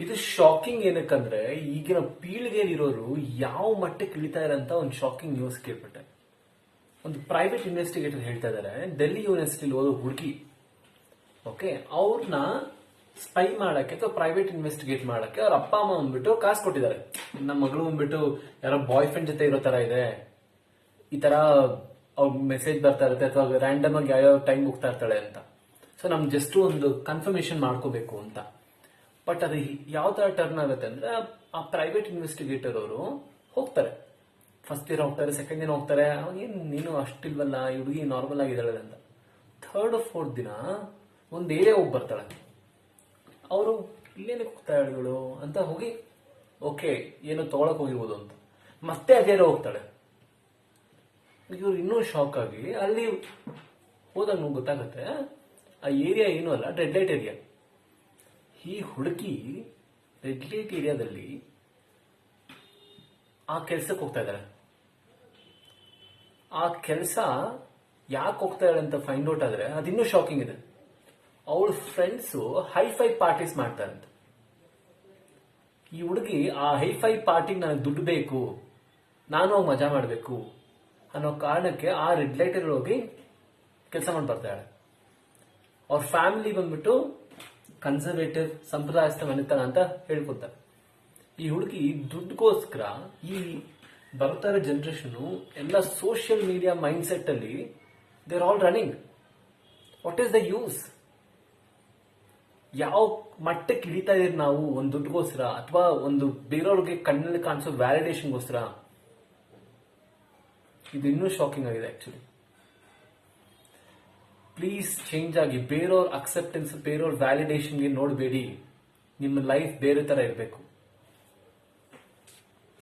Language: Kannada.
ಇದು ಶಾಕಿಂಗ್ ಏನಕ್ಕಂದ್ರೆ ಈಗಿನ ಪೀಳಿಗೆಯಲ್ಲಿರೋರು ಯಾವ ಮಟ್ಟಕ್ಕೆ ಇಳಿತಾ ಇರಂತ ಒಂದು ಶಾಕಿಂಗ್ ನ್ಯೂಸ್ ಕೇಳ್ಬಿಟ್ಟೆ. ಒಂದು ಪ್ರೈವೇಟ್ ಇನ್ವೆಸ್ಟಿಗೇಟರ್ ಹೇಳ್ತಾ ಇದಾರೆ, ಡೆಲ್ಲಿ ಯೂನಿವರ್ಸಿಟಿಲಿ ಓದೋ ಹುಡುಗಿ, ಓಕೆ, ಅವ್ರನ್ನ ಸ್ಪೈ ಮಾಡಕ್ಕೆ ಅಥವಾ ಪ್ರೈವೇಟ್ ಇನ್ವೆಸ್ಟಿಗೇಟ್ ಮಾಡಕ್ಕೆ ಅವ್ರ ಅಪ್ಪ ಅಮ್ಮ ಬಂದ್ಬಿಟ್ಟು ಕಾಸು ಕೊಟ್ಟಿದ್ದಾರೆ. ನಮ್ಮ ಮಗಳು ಬಂದ್ಬಿಟ್ಟು ಯಾರೋ ಬಾಯ್ ಫ್ರೆಂಡ್ ಜೊತೆ ಇರೋ ತರ ಇದೆ, ಈ ತರ ಅವ್ರ ಮೆಸೇಜ್ ಬರ್ತಾ ಇರುತ್ತೆ ಅಥವಾ ರ್ಯಾಂಡಮ್ ಆಗಿ ಯಾವ ಟೈಮ್ ಹೋಗ್ತಾ ಇರ್ತಾಳೆ ಅಂತ. ಸೊ ನಮ್ಗೆ ಜಸ್ಟ್ ಒಂದು ಕನ್ಫರ್ಮೇಶನ್ ಮಾಡ್ಕೋಬೇಕು ಅಂತ. ಬಟ್ ಅದು ಯಾವ ತರ ಟರ್ನ್ ಆಗುತ್ತೆ ಅಂದ್ರೆ, ಆ ಪ್ರೈವೇಟ್ ಇನ್ವೆಸ್ಟಿಗೇಟರ್ ಅವರು ಹೋಗ್ತಾರೆ, ಫಸ್ಟ್ ಇಯರ್ ಹೋಗ್ತಾರೆ, ಸೆಕೆಂಡ್ ಇಯರ್ ಹೋಗ್ತಾರೆ, ಏನ್ ನೀನು ಅಷ್ಟಿಲ್ವಲ್ಲ, ಈ ಹುಡುಗಿ ನಾರ್ಮಲ್ ಆಗಿದ್ದಾಳೆ ಅಂತ. ಥರ್ಡ್ ಫೋರ್ತ್ ದಿನ ಒಂದು ಏರಿಯಾ ಹೋಗಿ ಬರ್ತಾಳೆ. ಅವರು ಇಲ್ಲೇನಕ್ಕೆ ಹೋಗ್ತಾ ಇವಳು ಅಂತ ಹೋಗಿ, ಓಕೆ ಏನೋ ತಗೊಳಕ್ ಹೋಗಿರ್ಬೋದು ಅಂತ ಮತ್ತೆ ಅದೇ ಹೋಗ್ತಾಳೆ. ಇವ್ರು ಇನ್ನೂ ಶಾಕ್ ಆಗಿ ಅಲ್ಲಿ ಹೋದಾಗ ನಮ್ಗೆ ಗೊತ್ತಾಗತ್ತೆ ಆ ಏರಿಯಾ ಏನೂ ಅಲ್ಲ, ರೆಡ್ ಲೈಟ್ ಏರಿಯಾ. ಈ ಹುಡುಗಿ ರೆಡ್ ಲೈಟ್ ಏರಿಯಾದಲ್ಲಿ ಆ ಕೆಲ್ಸಕ್ಕೆ ಹೋಗ್ತಾ ಇದ್ದಾರೆ. ಆ ಕೆಲಸ ಯಾಕೆ ಹೋಗ್ತಾ ಇದ್ದಾರೆ ಅಂತ ಫೈಂಡ್ ಔಟ್ ಆದ್ರೆ ಅದಿನ್ನೂ ಶಾಕಿಂಗ್ ಇದೆ. ಅವಳ ಫ್ರೆಂಡ್ಸು ಹೈಫೈ ಪಾರ್ಟೀಸ್ ಮಾಡ್ತಾರಂತೆ. ಈ ಹುಡುಗಿ ಆ ಹೈಫೈ ಪಾರ್ಟಿಗೆ ನನಗೆ ದುಡ್ಡು ಬೇಕು, ನಾನು ಹೋಗಿ ಮಜಾ ಮಾಡಬೇಕು ಅನ್ನೋ ಕಾರಣಕ್ಕೆ ಆ ರೆಡ್ ಲೈಟ್ ಹೋಗಿ ಕೆಲಸ ಮಾಡಿ ಬರ್ತಾಳೆ. ಅವ್ರ ಫ್ಯಾಮಿಲಿ ಬಂದ್ಬಿಟ್ಟು ಕನ್ಸರ್ವೇಟಿವ್ ಸಂಪ್ರದಾಯಸ್ಥ ಮನೆತನ ಅಂತ ಹೇಳ್ಕೊತಾರೆ. ಈ ಹುಡುಗಿ ದುಡ್ಡುಗೋಸ್ಕರ ಈ ಬರ್ತಾ ಇರೋ ಜನರೇಷನ್ ಎಲ್ಲ ಸೋಷಿಯಲ್ ಮೀಡಿಯಾ ಮೈಂಡ್ ಸೆಟ್ ಅಲ್ಲಿ they are all running. What is the use? ಯಾವ ಮಟ್ಟಕ್ಕೆ ಹಿಡಿತಾ ಇದೀರಿ ನಾವು ಒಂದು ದುಡ್ಡುಗೋಸ್ಕರ ಅಥವಾ ಒಂದು ಬೇರೆಯವ್ರಿಗೆ ಕಣ್ಣಲ್ಲಿ ಕಾಣಿಸೋ ವ್ಯಾಲಿಡೇಷನ್ಗೋಸ್ಕರ? ಇದು ಇನ್ನೂ ಶಾಕಿಂಗ್ ಆಗಿದೆ ಆಕ್ಚುಲಿ. ಪ್ಲೀಸ್ ಚೇಂಜ್ ಆಗಿ, ಬೇರೆಯವ್ರ ಅಕ್ಸೆಪ್ಟೆನ್ಸ್, ಬೇರೆಯವ್ರ ವ್ಯಾಲಿಡೇಷನ್ಗೆ ನೋಡಬೇಡಿ. ನಿಮ್ಮ ಲೈಫ್ ಬೇರೆ ತರ ಇರಬೇಕು.